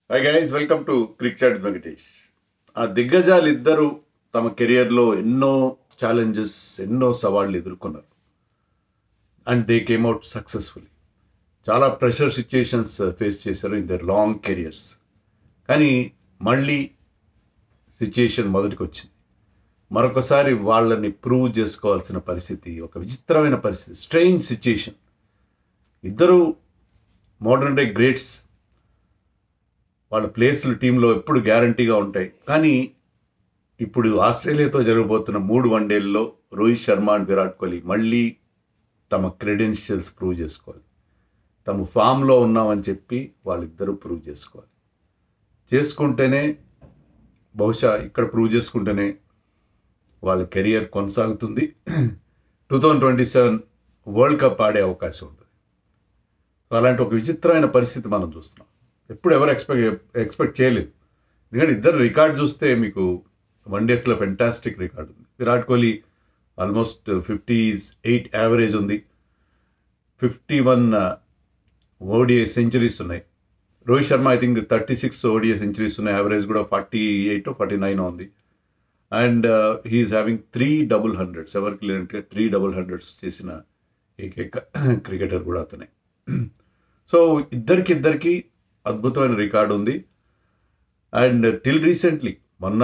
Hi guys, welcome to Crick Chat Venkatesh. ఆ దిగ్గజాలు ఇద్దరు తమ కెరియర్లో ఎన్నో ఛాలెంజెస్, ఎన్నో సవాళ్ళు ఎదుర్కొన్నారు. And they came out successfully. చాలా ప్రెషర్ సిచ్యుయేషన్స్ ఫేస్ చేశారు ఇన్ దర్ లాంగ్ కెరియర్స్. కానీ మళ్ళీ సిచ్యుయేషన్ మొదటికి వచ్చింది. మరొకసారి వాళ్ళని ప్రూవ్ చేసుకోవాల్సిన పరిస్థితి, ఒక విచిత్రమైన పరిస్థితి, స్ట్రేంజ్ సిచ్యుయేషన్. ఇద్దరు మోడర్న్ డే గ్రేట్స్. వాళ్ళ ప్లేస్లు టీంలో ఎప్పుడు గ్యారంటీగా ఉంటాయి. కానీ ఇప్పుడు ఆస్ట్రేలియాతో జరగబోతున్న 3 వన్డేల్లో రోహిత్ శర్మ అండ్ విరాట్ కోహ్లీ మళ్ళీ తమ క్రెడెన్షియల్స్ ప్రూవ్ చేసుకోవాలి. తమ ఫామ్లో ఉన్నామని చెప్పి వాళ్ళిద్దరూ ప్రూవ్ చేసుకోవాలి. చేసుకుంటేనే, బహుశా ఇక్కడ ప్రూవ్ చేసుకుంటేనే వాళ్ళ కెరియర్ కొనసాగుతుంది. 2027 వరల్డ్ కప్ ఆడే అవకాశం ఉంటుంది. అలాంటి ఒక విచిత్రమైన పరిస్థితి మనం చూస్తున్నాం. ఎప్పుడు ఎవరు ఎక్స్పెక్ట్ చేయలేదు. ఎందుకంటే ఇద్దరు రికార్డ్ చూస్తే మీకు వన్డేస్లో ఫెంటాస్టిక్ రికార్డ్ ఉంది. విరాట్ కోహ్లీ ఆల్మోస్ట్ 58 యావరేజ్ ఉంది. 51 ఓడిఐ సెంచరీస్ ఉన్నాయి. Rohit Sharma I think 36 ODI centuries ఉన్నాయి. యావరేజ్ కూడా 48 49 ఉంది. And he's having 3 double hundreds. ఎవరికి లేదంటే 3 డబుల్ హండ్రెడ్స్ చేసిన ఏకైక క్రికెటర్ కూడా అతనే. సో ఇద్దరికి అద్భుతమైన రికార్డు ఉంది. అండ్ టిల్ రీసెంట్లీ మొన్న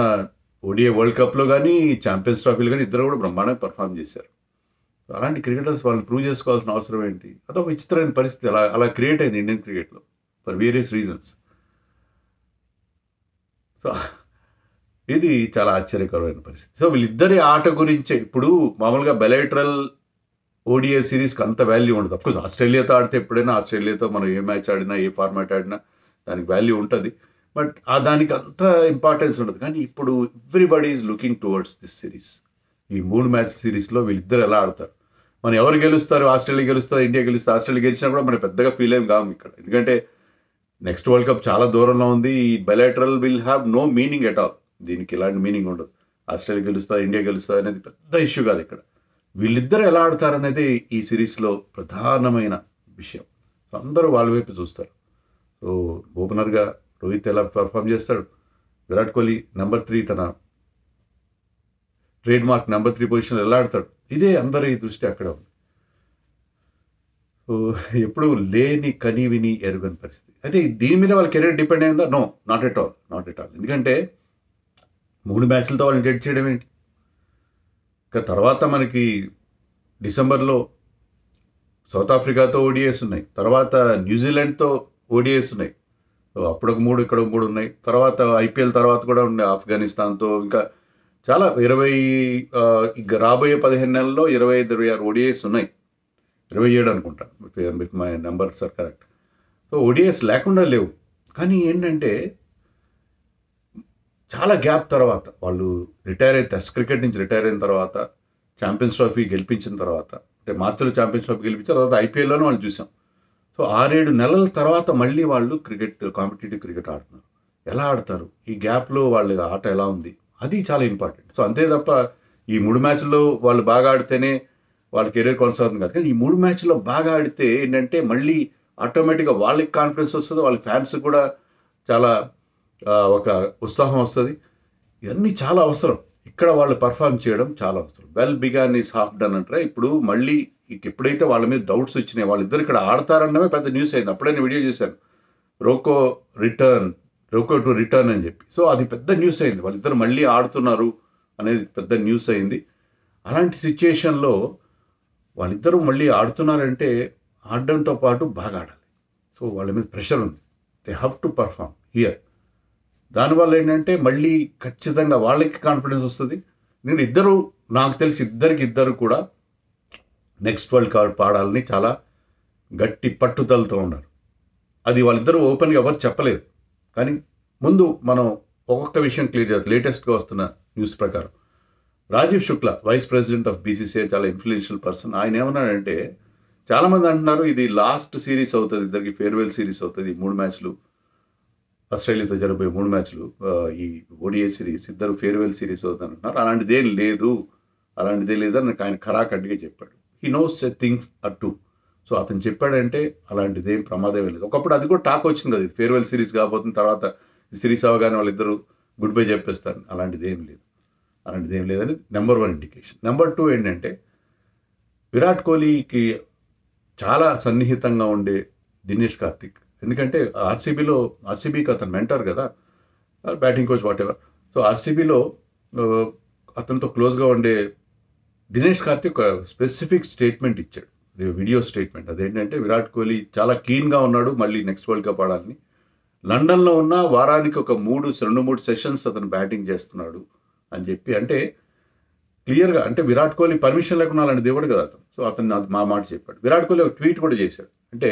ఓడిఐ వరల్డ్ కప్లో కానీ, ఛాంపియన్స్ ట్రోఫీలో కానీ ఇద్దరు కూడా బ్రహ్మాండంగా పర్ఫామ్ చేశారు. అలాంటి క్రికెటర్స్ వాళ్ళని ప్రూవ్ చేసుకోవాల్సిన అవసరం ఏంటి? అదొక విచిత్రమైన పరిస్థితి అలా క్రియేట్ అయింది ఇండియన్ క్రికెట్లో ఫర్ వేరియస్ రీజన్స్. సో ఇది చాలా ఆశ్చర్యకరమైన పరిస్థితి. సో వీళ్ళిద్దరి ఆట గురించే ఇప్పుడు మామూలుగా బెలైట్రల్ ఓడిఐ సిరీస్కి అంత వాల్యూ ఉండదు. అఫ్కోర్స్ ఆస్ట్రేలియాతో ఆడితే ఎప్పుడైనా ఆస్ట్రేలియాతో మనం ఏ మ్యాచ్ ఆడినా, ఏ ఫార్మాట్ ఆడినా దానికి వాల్యూ ఉంటుంది. బట్ దానికి అంత ఇంపార్టెన్స్ ఉండదు. కానీ ఇప్పుడు everybody is looking towards this series. ఈ 3 మ్యాచ్ సిరీస్లో వీళ్ళిద్దరు ఎలా ఆడతారు, మనం ఎవరు గెలుస్తారు, ఆస్ట్రేలియా గెలుస్తుంది, ఇండియా గెలుస్తుంది. ఆస్ట్రేలియా గెలిచినా కూడా మనం పెద్దగా ఫీల్ ఏం కాము ఇక్కడ. ఎందుకంటే నెక్స్ట్ వరల్డ్ కప్ చాలా దూరంలో ఉంది. ఈ bilateral will have no meaning at all. దీనికి ఎలాంటి మీనింగ్ ఉండదు. ఆస్ట్రేలియా గెలుస్తుంది, ఇండియా గెలుస్తుంది అనేది పెద్ద ఇష్యూ కాదు ఇక్కడ. వీళ్ళిద్దరు ఎలా ఆడతారనేది ఈ సిరీస్లో ప్రధానమైన విషయం. అందరూ వాళ్ళ వైపు చూస్తారు. సో ఓపెనర్గా రోహిత్ ఎలా పర్ఫామ్ చేస్తాడు, విరాట్ కోహ్లీ నెంబర్ 3 తన ట్రేడ్ మార్క్ నెంబర్ 3 పొజిషన్లో ఎలా ఆడతాడు, ఇదే అందరి దృష్టి అక్కడ ఉంది. సో ఎప్పుడు లేని కని విని ఎరుగని పరిస్థితి. అయితే దీని మీద వాళ్ళ కెరీర్ డిపెండ్ అయిందా? No, not at all. ఎందుకంటే 3 మ్యాచ్లతో వాళ్ళని జడ్జ్ చేయడం ఏంటి? ఇక తర్వాత మనకి డిసెంబర్లో సౌత్ ఆఫ్రికాతో ఓడిఐస్ ఉన్నాయి, తర్వాత న్యూజిలాండ్తో ఓడిఐస్ ఉన్నాయి. సో అప్పుడు ఒక 3, ఇక్కడ 3 ఉన్నాయి. తర్వాత ఐపీఎల్ తర్వాత కూడా ఉన్నాయి ఆఫ్ఘనిస్తాన్తో. ఇంకా చాలా 20 ఇక రాబోయే 15 నెలల్లో 25-26 ఓడిఐస్ ఉన్నాయి. 27 అనుకుంటా, with my numbers are correct. So ODIs లేకుండా లేవు. కానీ ఏంటంటే చాలా గ్యాప్ తర్వాత వాళ్ళు టెస్ట్ క్రికెట్ నుంచి రిటైర్ అయిన తర్వాత, ఛాంపియన్స్ ట్రోఫీ గెలిపించిన తర్వాత, అంటే మార్చిలో ఛాంపియన్స్ ట్రోఫీ గెలిపించిన తర్వాత ఐపీఎల్లోనే వాళ్ళు చూసాం. సో 6-7 నెలల తర్వాత మళ్ళీ వాళ్ళు కాంపిటేటివ్ క్రికెట్ ఆడుతున్నారు. ఎలా ఆడతారు, ఈ గ్యాప్లో వాళ్ళ ఆట ఎలా ఉంది, అది చాలా ఇంపార్టెంట్. సో అంతే తప్ప ఈ 3 మ్యాచ్ల్లో వాళ్ళు బాగా ఆడితేనే వాళ్ళ కెరీర్ కొనసాగుతుంది కాదు. కానీ ఈ 3 మ్యాచ్ల్లో బాగా ఆడితే ఏంటంటే మళ్ళీ ఆటోమేటిక్గా వాళ్ళకి కాన్ఫిడెన్స్ వస్తుంది, వాళ్ళ ఫ్యాన్స్ కూడా చాలా ఒక ఉత్సాహం వస్తుంది. ఇవన్నీ చాలా అవసరం. ఇక్కడ వాళ్ళు పర్ఫామ్ చేయడం చాలా అవసరం. Well began is half done అంటారా. ఇప్పుడు మళ్ళీ ఎప్పుడైతే వాళ్ళ మీద డౌట్స్ వచ్చినాయి, వాళ్ళిద్దరు ఇక్కడ ఆడతారన్నమే పెద్ద న్యూస్ అయింది. అప్పుడే నేను వీడియో చేశాను, రోకో టు రిటర్న్ అని చెప్పి. సో అది పెద్ద న్యూస్ అయింది, వాళ్ళిద్దరు మళ్ళీ ఆడుతున్నారు అనేది పెద్ద న్యూస్ అయింది. అలాంటి సిచ్యుయేషన్లో వాళ్ళిద్దరూ మళ్ళీ ఆడుతున్నారంటే ఆడడంతో పాటు బాగా ఆడాలి. సో వాళ్ళ మీద ప్రెషర్ ఉంది. They have to perform here. దానివల్ల ఏంటంటే మళ్ళీ ఖచ్చితంగా వాళ్ళకి కాన్ఫిడెన్స్ వస్తుంది. నేను నాకు తెలిసి ఇద్దరు కూడా నెక్స్ట్ వరల్డ్ కప్ ఆడాలని చాలా గట్టి పట్టుదలతో ఉన్నారు. అది వాళ్ళిద్దరూ ఓపెన్గా ఎవరు చెప్పలేదు. కానీ ముందు మనం ఒక్కొక్క విషయం క్లియర్ చేయాలి. లేటెస్ట్గా వస్తున్న న్యూస్ ప్రకారం Rajeev Shukla, vice president of BCCI, చాలా ఇన్ఫ్లుయెన్షియల్ పర్సన్. ఆయన ఏమన్నాడంటే, చాలామంది అంటున్నారు ఇది లాస్ట్ సిరీస్ అవుతుంది, ఇద్దరికి ఫేర్వెల్ సిరీస్ అవుతుంది, 3 మ్యాచ్లు ఆస్ట్రేలియాతో జరగబోయే 3 మ్యాచ్లు ఈ ఓడిఐ సిరీస్ ఇద్దరు ఫేర్వెల్ సిరీస్ అవుతుంది అంటున్నారు. అలాంటిదే లేదు అని ఆయన ఖరాఖండిగా చెప్పాడు. He knows things are true. So అతను చెప్పాడంటే అలాంటిది ఏం ప్రమాదమే లేదు. ఒకప్పుడు అది కూడా టాక్ వచ్చింది కదా, ఫేర్వెల్ సిరీస్ కాబోతుంది, తర్వాత ఈ సిరీస్ అవగానే వాళ్ళిద్దరూ గుడ్ బై చెప్పేస్తారు. అలాంటిది ఏం లేదని నెంబర్ 1 ఇండికేషన్. నెంబర్ 2 ఏంటంటే విరాట్ కోహ్లీకి చాలా సన్నిహితంగా ఉండే దినేష్ కార్తిక్. ఎందుకంటే ఆర్సీబీకి అతను మెంటర్ కదా, batting coach whatever. So ఆర్సీబీలో అతనితో క్లోజ్గా ఉండే దినేష్ కార్తిక్ ఒక స్పెసిఫిక్ స్టేట్మెంట్ ఇచ్చాడు, వీడియో స్టేట్మెంట్. అదేంటంటే విరాట్ కోహ్లీ చాలా కీన్గా ఉన్నాడు మళ్ళీ నెక్స్ట్ వరల్డ్ కప్ ఆడాలని. లండన్లో ఉన్న వారానికి ఒక 2-3 సెషన్స్ అతను బ్యాటింగ్ చేస్తున్నాడు అని చెప్పి, అంటే క్లియర్గా, అంటే విరాట్ కోహ్లీ పర్మిషన్ లేకుండా అలాంటి దేవుడు కదా అతను. సో అతను మా మాట చెప్పాడు. విరాట్ కోహ్లీ ఒక ట్వీట్ కూడా చేశాడు. అంటే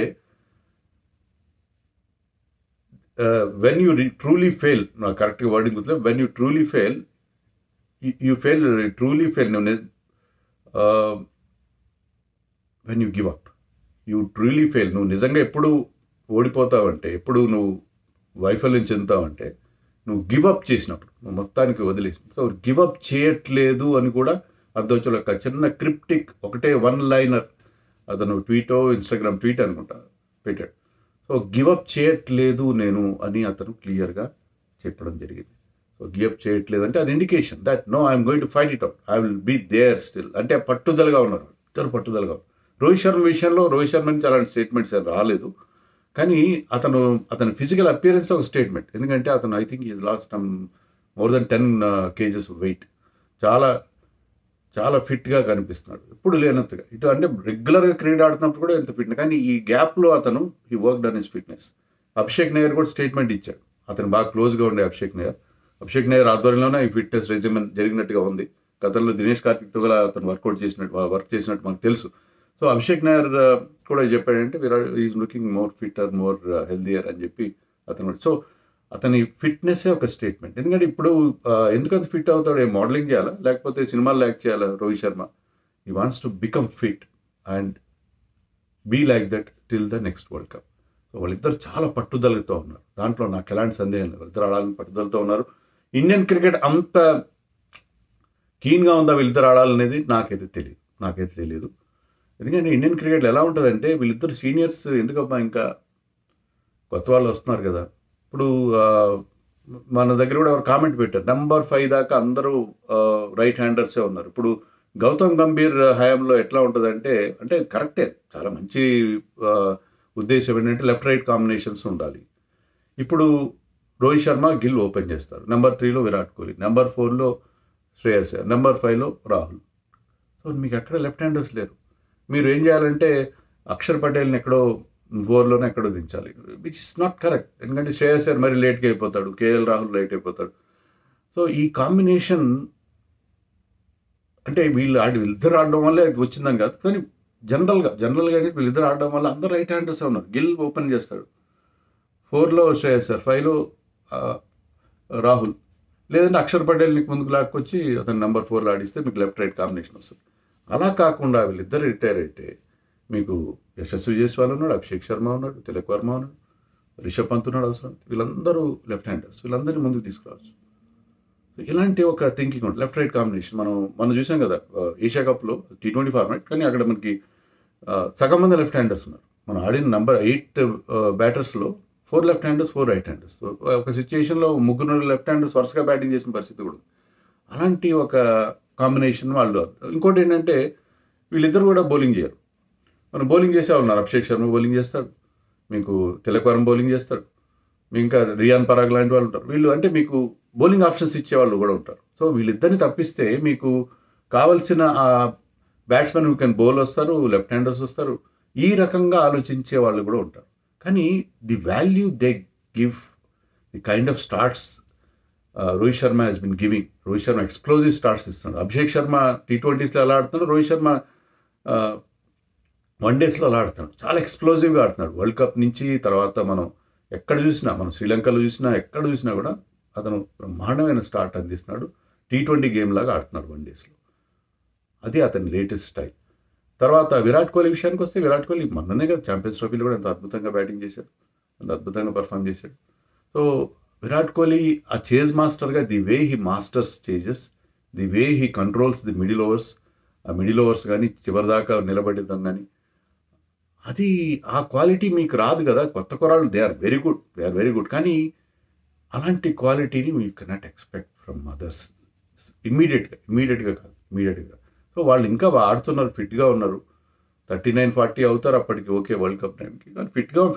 వెన్ యూ ట్రూలీ ఫెయిల్, నాకు కరెక్ట్గా వర్డింగ్ గుర్తులేదు, when you truly fail when you give up, you truly fail, నువ్వు నిజంగా ఎప్పుడు ఓడిపోతావంటే, ఎప్పుడు నువ్వు వైఫల్యం చెందుతావంటే నువ్వు గివప్ చేసినప్పుడు, నువ్వు మొత్తానికి వదిలేసి. సో గివప్ చేయట్లేదు అని కూడా అర్థం వచ్చే ఒక చిన్న క్రిప్టిక్, ఒకటే 1 లైనర్ అతను ఇన్స్టాగ్రామ్ ట్వీట్ అనుకుంటా పెట్టాడు. సో గివప్ చేయట్లేదు నేను అని అతను క్లియర్గా చెప్పడం జరిగింది. సో గివప్ చేయట్లేదు అంటే అది indication that no I'm going to fight it out, I will be there still. అంటే పట్టుదలగా ఉన్నారు, ఇద్దరు పట్టుదలగా ఉన్నారు. రోహిత్ శర్మ నుంచి అలాంటి స్టేట్మెంట్స్ రాలేదు, కానీ అతని ఫిజికల్ అపియరెన్స్ ఒక స్టేట్మెంట్. ఎందుకంటే అతను I think is lost more than 10 kgs weight, చాలా చాలా ఫిట్గా కనిపిస్తున్నాడు, ఎప్పుడు లేనంతగా. అంటే రెగ్యులర్గా క్రికెట్ ఆడుతున్నప్పుడు కూడా ఎంత ఫిట్నెస్, కానీ ఈ గ్యాప్లో అతను ఈ work done his fitness. Abhishek Nayar కూడా స్టేట్మెంట్ ఇచ్చాడు, అతను బాగా క్లోజ్గా ఉండే అభిషేక్ నయ్యర్ ఆధ్వర్యంలోనే ఈ ఫిట్నెస్ రెజిమెన్ జరిగినట్టుగా ఉంది. గతంలో దినేష్ కార్తిక్తో కూడా అతను వర్క్ చేసినట్టు మనకు తెలుసు. సో అభిషేక్ నయ్యర్ కూడా చెప్పాడంటే Virat is looking more fitter, more healthier అని చెప్పి అతను. సో అతని ఫిట్నెస్సే ఒక స్టేట్మెంట్. ఎందుకంటే ఇప్పుడు ఎందుకంత ఫిట్ అవుతాడు, ఏ మోడలింగ్ చేయాలా లేకపోతే సినిమాలు యాక్ట్ చేయాలా Rohit Sharma? He wants to become fit and be like that till the next world cup. So వాళ్ళిద్దరు చాలా పట్టుదలతో ఉన్నారు, దాంట్లో నాకు ఎలాంటి సందేహం లేదు. వాళ్ళిద్దరు ఆడాలని పట్టుదలతో ఉన్నారు. ఇండియన్ క్రికెట్ అంత కీన్గా ఉందా వీళ్ళిద్దరు ఆడాలనేది నాకైతే తెలియదు. ఎందుకంటే ఇండియన్ క్రికెట్లో ఎలా ఉంటుందంటే వీళ్ళిద్దరు సీనియర్స్ ఎందుకబ్బా, ఇంకా కొత్త వాళ్ళు వస్తున్నారు కదా. ఇప్పుడు మన దగ్గర కూడా ఎవరు కామెంట్ పెట్టారు, నెంబర్ 5 దాకా అందరూ రైట్ హ్యాండర్సే ఉన్నారు. ఇప్పుడు గౌతమ్ గంభీర్ హయాంలో ఎట్లా ఉంటుందంటే, అంటే కరెక్టే, చాలా మంచి ఉద్దేశం ఏంటంటే లెఫ్ట్ రైట్ కాంబినేషన్స్ ఉండాలి. ఇప్పుడు రోహిత్ శర్మ, గిల్ ఓపెన్ చేస్తారు. నెంబర్ 3లో విరాట్ కోహ్లీ, నెంబర్ 4లో శ్రేయస్ అయ్యర్, నెంబర్ 5లో రాహుల్. సో మీకు ఎక్కడ లెఫ్ట్ హ్యాండర్స్ లేరు. మీరు ఏం చేయాలంటే అక్షర్ పటేల్ని ఎక్కడో 4లోనే ఎక్కడో దించాలి, విచ్ ఇస్ నాట్ కరెక్ట్. ఎందుకంటే శ్రేయస్ అయ్యర్ మరి లేట్గా అయిపోతాడు, కేఎల్ రాహుల్ లేట్ అయిపోతాడు. సో ఈ కాంబినేషన్ అంటే వీళ్ళిద్దరు ఆడడం వల్లే వచ్చిందని కాదు, కానీ జనరల్గా వీళ్ళిద్దరు ఆడడం వల్ల అందరూ రైట్ హ్యాండర్స్ ఉన్నారు. గిల్ ఓపెన్ చేస్తాడు, 4లో శ్రేయస్ అయ్యర్, 5లో రాహుల్, లేదంటే అక్షర్ పటేల్ నీకు ముందుకు లాక్కొచ్చి అతను నెంబర్ 4లో ఆడిస్తే మీకు లెఫ్ట్ రైట్ కాంబినేషన్ వస్తుంది. అలా కాకుండా వీళ్ళిద్దరు రిటైర్ అయితే మీకు యశస్వి జైస్వాల్ ఉన్నాడు, అభిషేక్ శర్మ ఉన్నాడు, తిలక్ వర్మ ఉన్నాడు, రిషబ్ పంత్ ఉన్నాడు అవసరం. వీళ్ళందరూ లెఫ్ట్ హ్యాండర్స్, వీళ్ళందరినీ ముందుకు తీసుకురావచ్చు. ఇలాంటి ఒక థింకింగ్ ఉంటుంది, లెఫ్ట్ రైట్ కాంబినేషన్. మనం చూసాం కదా ఏషియా కప్లో T20 ఫార్మాట్, కానీ అక్కడ మనకి సగం మంది లెఫ్ట్ హ్యాండర్స్ ఉన్నారు. మనం ఆడిన number 8 బ్యాటర్స్లో 4 left handers, 4 right handers. ఒక సిచ్యుయేషన్లో 3 లెఫ్ట్ హ్యాండర్స్ వరుసగా బ్యాటింగ్ చేసిన పరిస్థితి కూడా. అలాంటి ఒక కాంబినేషన్ వాళ్ళు. ఇంకోటి ఏంటంటే వీళ్ళిద్దరు కూడా బౌలింగ్ చేయరు. మనం బౌలింగ్ చేసే ఉన్నారు, అభిషేక్ శర్మ బౌలింగ్ చేస్తాడు, మీకు తిలక్ వర్మ బౌలింగ్ చేస్తాడు, మీ ఇంకా రియాన్ పరాగ్ లాంటి వాళ్ళు ఉంటారు. వీళ్ళు అంటే మీకు బౌలింగ్ ఆప్షన్స్ ఇచ్చేవాళ్ళు కూడా ఉంటారు. సో వీళ్ళిద్దరిని తప్పిస్తే మీకు కావలసిన బ్యాట్స్మెన్ హూ కెన్ బౌల్ వస్తారు, లెఫ్ట్ హ్యాండర్స్ వస్తారు, ఈ రకంగా ఆలోచించే వాళ్ళు కూడా ఉంటారు. కానీ the value they give, the kind of starts Rohit Sharma has been giving. Rohit Sharma explosive starts ఇస్తున్నాడు. అభిషేక్ శర్మ T20స్లో ఎలా ఆడుతున్నాడు, రోహిత్ శర్మ వన్డేస్లో అలా ఆడుతున్నాడు, చాలా ఎక్స్ప్లోజివ్గా ఆడుతున్నాడు. వరల్డ్ కప్ నుంచి తర్వాత మనం ఎక్కడ చూసినా, మనం శ్రీలంకలో చూసినా, ఎక్కడ చూసినా కూడా అతను బ్రహ్మాండమైన స్టార్ట్ అందిస్తున్నాడు. T20 గేమ్ లాగా ఆడుతున్నాడు వన్డేస్లో. అది అతని లేటెస్ట్ స్టైల్. తర్వాత విరాట్ కోహ్లీ విషయానికి వస్తే, విరాట్ కోహ్లీ మొన్ననే కదా ఛాంపియన్స్ ట్రోఫీలో కూడా ఎంత అద్భుతంగా బ్యాటింగ్ చేశాడు, ఎంత అద్భుతంగా పర్ఫామ్ చేశాడు. సో విరాట్ కోహ్లీ ఆ చేజ్ మాస్టర్గా, the way he masters chases, the way he controls the middle overs, ఆ మిడిల్ ఓవర్స్ కానీ చివరిదాకా నిలబడడం కానీ అది ఆ క్వాలిటీ మీకు రాదు కదా. కొత్త కుర్రాళ్ళు దే ఆర్ వెరీ గుడ్. కానీ అలాంటి క్వాలిటీని we cannot expect from others ఇమ్మీడియట్గా కాదు. సో వాళ్ళు ఇంకా ఆడుతున్నారు, ఫిట్గా ఉన్నారు. 39-40 అవుతారు అప్పటికి, ఓకే, వరల్డ్ కప్ టైంకి. కానీ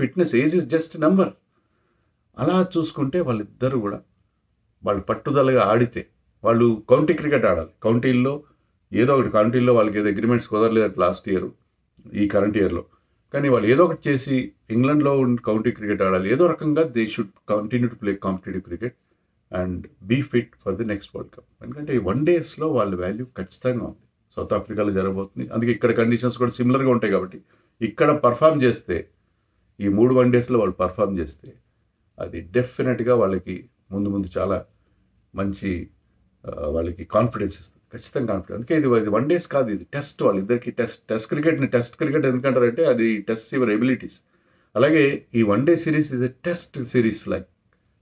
fitness age is just number. అలా చూసుకుంటే వాళ్ళిద్దరు కూడా వాళ్ళు పట్టుదలగా ఆడితే, వాళ్ళు కౌంటీ క్రికెట్ ఆడాలి. కౌంటీల్లో వాళ్ళకి ఏదో అగ్రిమెంట్స్ కుదరలేదు లాస్ట్ ఇయర్, ఈ కరెంట్ ఇయర్లో. కానీ వాళ్ళు ఏదో ఒకటి చేసి ఇంగ్లాండ్లో కౌంటీ క్రికెట్ ఆడాలి. ఏదో రకంగా they should continue to play competitive cricket and be fit for the next world cup. ఎందుకంటే ఈ 1 daysలో వాళ్ళ వాల్యూ ఖచ్చితంగా ఉంది. సౌత్ ఆఫ్రికాలో జరగబోతుంది. అందుకే ఇక్కడ కండిషన్స్ కూడా సిమిలర్గా ఉంటాయి కాబట్టి ఇక్కడ పర్ఫామ్ చేస్తే, ఈ 3 1 daysలో వాళ్ళు పర్ఫామ్ చేస్తే అది డెఫినెట్గా వాళ్ళకి ముందు చాలా మంచి వాళ్ళకి కాన్ఫిడెన్స్ ఇస్తుంది, ఖచ్చితంగా కాన్ఫిడెన్స్. అందుకే ఇది 1 days కాదు, ఇది టెస్ట్. వాళ్ళిద్దరికి టెస్ట్ క్రికెట్ ఎందుకంటారంటే అది టెస్ట్ యువర్ ఎబిలిటీస్. అలాగే ఈ 1 day సిరీస్ ఇది test series like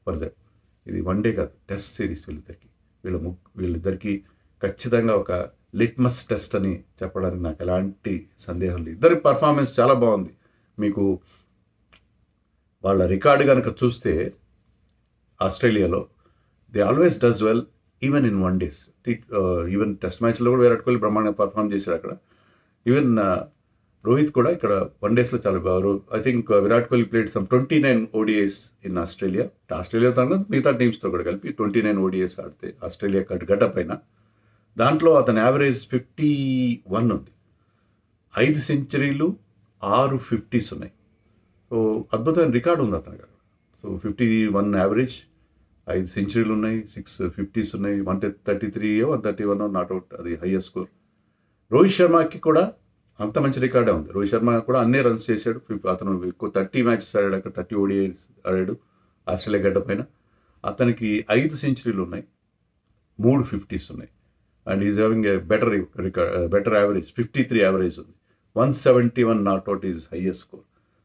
for that. ఇది 1 day కాదు, టెస్ట్ సిరీస్ వీళ్ళిద్దరికి ఖచ్చితంగా ఒక లిట్మస్ టెస్ట్ అని చెప్పడానికి నాకు ఎలాంటి సందేహం లేదు. ఇద్దరి పర్ఫార్మెన్స్ చాలా బాగుంది. మీకు వాళ్ళ రికార్డు కనుక చూస్తే ఆస్ట్రేలియాలో they always does well even in 1 days. Even test మ్యాచ్లో కూడా విరాట్ కోహ్లీ బ్రహ్మాండంగా పర్ఫామ్ చేశాడు అక్కడ. ఈవెన్ రోహిత్ కూడా ఇక్కడ 1 daysలో చాలా బాగా. I think Virat Kohli played some 29 ODIs in ఆస్ట్రేలియాతో మిగతా టీమ్స్తో కూడా కలిపి 29 ODIs ఆడితే ఆస్ట్రేలియా గడ్డ పైన. దాంట్లో అతని యావరేజ్ 51 ఉంది. 5 centuries, 6 50s ఉన్నాయి. సో అద్భుతమైన రికార్డు ఉంది అతనికి. సో 51 యావరేజ్, 5 centuries ఉన్నాయి, 6 50s ఉన్నాయి, 133 131 నాట్అవుట్, అది హైయెస్ట్ స్కోర్. రోహిత్ శర్మకి కూడా అంత మంచి రికార్డే ఉంది. రోహిత్ శర్మ కూడా అన్నీ రన్స్ చేశాడు. అతను ఎక్కువ 30 matches ఆడాడు అక్కడ, 30 ODIs ఆడాడు ఆస్ట్రేలియా గడ్డ పైన. అతనికి 5 centuries ఉన్నాయి, 3 50s ఉన్నాయి. And is having a better average, 53 average ఉంది. 171 not out is highest score.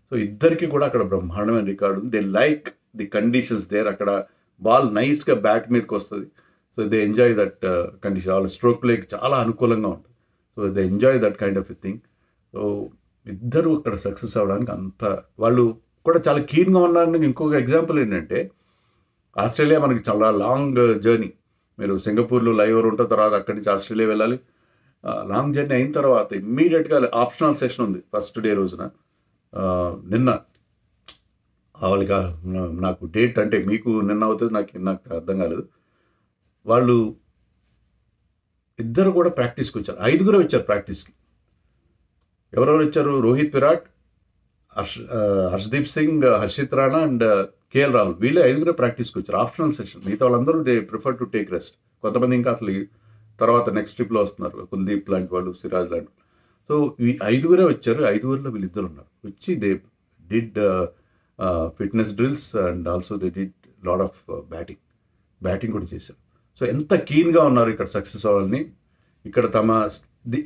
So ఇద్దరికి కూడా అక్కడ బ్రహ్మాండమైన రికార్డు ఉంది. They like the conditions there. అక్కడ బాల్ నైస్గా బ్యాట్ మీదకి వస్తుంది. So they enjoy that condition. వాళ్ళ స్ట్రోక్ ప్లేకి చాలా అనుకూలంగా ఉంటుంది. So they enjoy that kind of a thing. So ఇద్దరు అక్కడ సక్సెస్ అవ్వడానికి అంత వాళ్ళు కూడా చాలా కీన్గా ఉన్నారని. ఇంకొక ఎగ్జాంపుల్ ఏంటంటే, ఆస్ట్రేలియా మనకి చాలా లాంగ్ జర్నీ. మీరు సింగపూర్లో లైవ్ ఓవర్ ఉంటుంది, తర్వాత అక్కడి నుంచి ఆస్ట్రేలియా వెళ్ళాలి. లాంగ్ జర్నీ అయిన తర్వాత ఇమ్మీడియట్గా ఆప్షనల్ సెషన్ ఉంది ఫస్ట్ డే రోజున. నిన్న వాళ్ళకి నాకు డేట్ అంటే మీకు నిన్న అవుతుంది, నాకు అర్థం కాలేదు. వాళ్ళు ఇద్దరు కూడా ప్రాక్టీస్కి వచ్చారు. 5 వచ్చారు ప్రాక్టీస్కి. ఎవరెవరు వచ్చారు? Rohit, Virat, Harshdeep Singh, Harshit Rana and KL Rahul. వీళ్ళే 5 ప్రాక్టీస్కి వచ్చారు. Optional session. మిగతా వాళ్ళందరూ they prefer to take rest. కొంతమంది ఇంకా అసలు తర్వాత నెక్స్ట్ ట్రిప్లో వస్తున్నారు, కుల్దీప్ లాంటి వాళ్ళు, సిరాజ్ లాంటి. సో ఈ 5 వచ్చారు. 5లో వీళ్ళిద్దరు ఉన్నారు. వచ్చి they did fitness drills and also they did lot of batting కూడా చేశారు. సో ఎంత కీన్గా ఉన్నారు ఇక్కడ సక్సెస్ అవ్వాలని. ఇక్కడ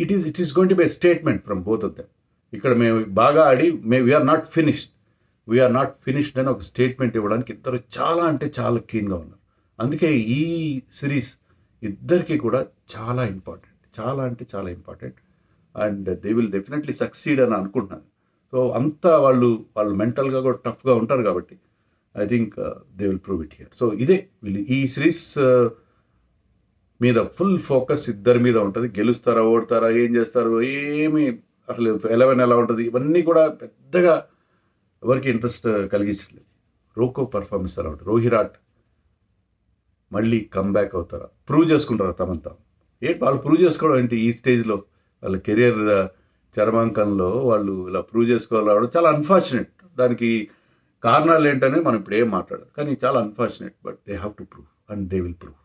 it is going to be a statement from both of them. ఇక్కడ మేము బాగా ఆడి వీఆర్ నాట్ ఫినిష్డ్ అని ఒక స్టేట్మెంట్ ఇవ్వడానికి ఇద్దరు చాలా అంటే చాలా కీన్గా ఉన్నారు. అందుకే ఈ సిరీస్ ఇద్దరికి కూడా చాలా important and they will definitely succeed అని అనుకుంటున్నాను. సో అంతా వాళ్ళు మెంటల్గా కూడా టఫ్గా ఉంటారు కాబట్టి I think they will prove it here. So ఇదే ఈ సిరీస్ మీద ఫుల్ ఫోకస్ ఇద్దరి మీద ఉంటుంది. గెలుస్తారా, ఓడతారా, ఏం చేస్తారు, ఏమి అసలు 11 ఎలా ఉంటుంది, ఇవన్నీ కూడా పెద్దగా ఎవరికి ఇంట్రెస్ట్ కలిగించలేదు. రోకో పర్ఫార్మెన్స్ ఎలా ఉంటుంది, రోహిరాట్ మళ్ళీ కమ్బ్యాక్ అవుతారా, ప్రూవ్ చేసుకుంటారా తమంతా. వాళ్ళు ప్రూవ్ చేసుకోవడం ఏంటి ఈ స్టేజ్లో, వాళ్ళ కెరియర్ చరమాంకంలో వాళ్ళు ఇలా ప్రూవ్ చేసుకోవాలి చాలా అన్ఫార్చునేట్. దానికి కారణాలు ఏంటనే మనం ఇప్పుడు ఏం మాట్లాడదు, కానీ చాలా unfortunate. But they have to prove and they will prove.